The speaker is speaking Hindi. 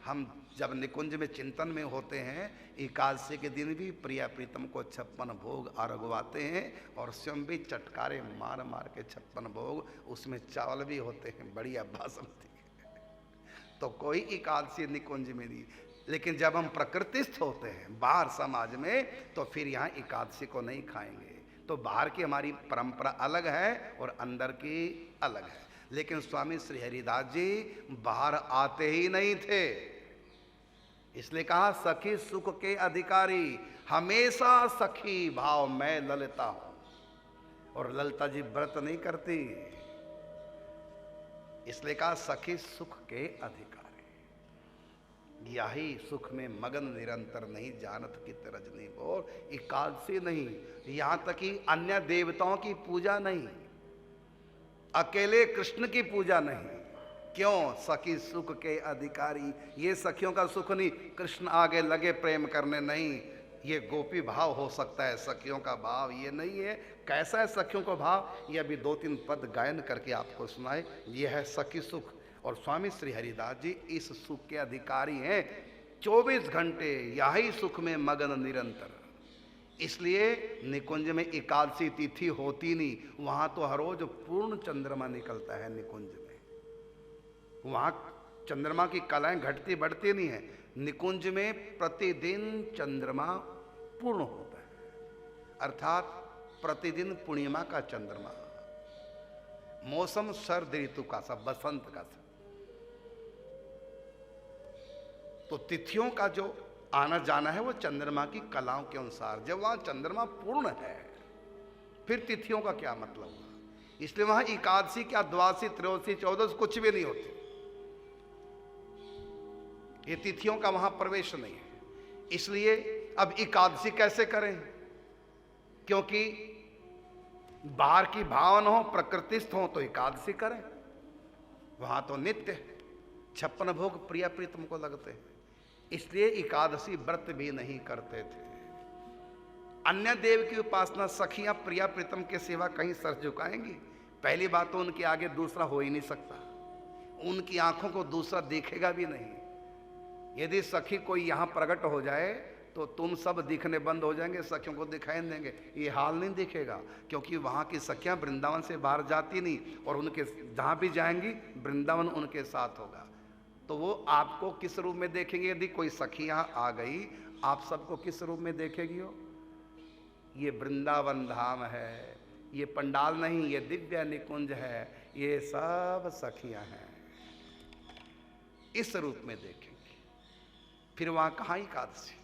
हम जब निकुंज में चिंतन में होते हैं, एकादशी के दिन भी प्रिया प्रीतम को 56 भोग अर्घवाते हैं और स्वयं भी चटकारे मार मार के 56 भोग, उसमें चावल भी होते हैं बढ़िया बासमती। तो कोई एकादशी निकुंज में नहीं। लेकिन जब हम प्रकृतिस्थ होते हैं बाहर समाज में, तो फिर यहाँ एकादशी को नहीं खाएंगे। तो बाहर की हमारी परंपरा अलग है और अंदर की अलग है। लेकिन स्वामी श्री हरिदास जी बाहर आते ही नहीं थे, इसलिए कहा सखी सुख के अधिकारी, हमेशा सखी भाव में ललिता हूं। और ललिता जी व्रत नहीं करती, इसलिए कहा सखी सुख के अधिकारी। यही सुख में मगन निरंतर, नहीं जानत की रजनी और एकादशी नहीं, यहां तक कि अन्य देवताओं की पूजा नहीं, अकेले कृष्ण की पूजा नहीं। क्यों? सखी सुख के अधिकारी। ये सखियों का सुख नहीं, कृष्ण आगे लगे प्रेम करने नहीं, ये गोपी भाव हो सकता है, सखियों का भाव ये नहीं है। कैसा है सखियों का भाव? ये अभी 2-3 पद गायन करके आपको सुनाए। ये है सखी सुख। और स्वामी श्री हरिदास जी इस सुख के अधिकारी हैं। 24 घंटे यही सुख में मगन निरंतर। इसलिए निकुंज में एकादशी तिथि होती नहीं, वहां तो हर रोज पूर्ण चंद्रमा निकलता है निकुंज में। वहां चंद्रमा की कलाएं घटती बढ़ती नहीं है, निकुंज में प्रतिदिन चंद्रमा पूर्ण होता है, अर्थात प्रतिदिन पूर्णिमा का चंद्रमा। मौसम शरद ऋतु का सा, बसंत का सा। तो तिथियों का जो आना जाना है वो चंद्रमा की कलाओं के अनुसार। जब वहां चंद्रमा पूर्ण है फिर तिथियों का क्या मतलब हुआ? इसलिए वहां एकादशी क्या, द्वादशी, त्रयोदशी, चौदश कुछ भी नहीं होती। ये तिथियों का वहां प्रवेश नहीं है। इसलिए अब एकादशी कैसे करें? क्योंकि बाहर की भावना हो, प्रकृतिस्थ हो तो एकादशी करें। वहां तो नित्य 56 भोग प्रिया प्रीतम को लगते हैं, इसलिए एकादशी व्रत भी नहीं करते थे। अन्य देव की उपासना, सखियां प्रिया प्रीतम के सेवा कहीं सर झुकाएंगी? पहली बात तो उनके आगे दूसरा हो ही नहीं सकता, उनकी आंखों को दूसरा देखेगा भी नहीं। यदि सखी कोई यहां प्रकट हो जाए तो तुम सब दिखने बंद हो जाएंगे, सखियों को दिखाई नहीं देंगे। ये हाल नहीं दिखेगा, क्योंकि वहां की सखियां वृंदावन से बाहर जाती नहीं, और उनके जहां भी जाएंगी वृंदावन उनके साथ होगा। तो वो आपको किस रूप में देखेंगे? यदि कोई सखी यहां आ गई, आप सबको किस रूप में देखेगी? हो, ये वृंदावन धाम है, ये पंडाल नहीं, ये दिव्य निकुंज है, ये सब सखियां हैं, इस रूप में देखेंगे। फिर वहां कहां एकादशी?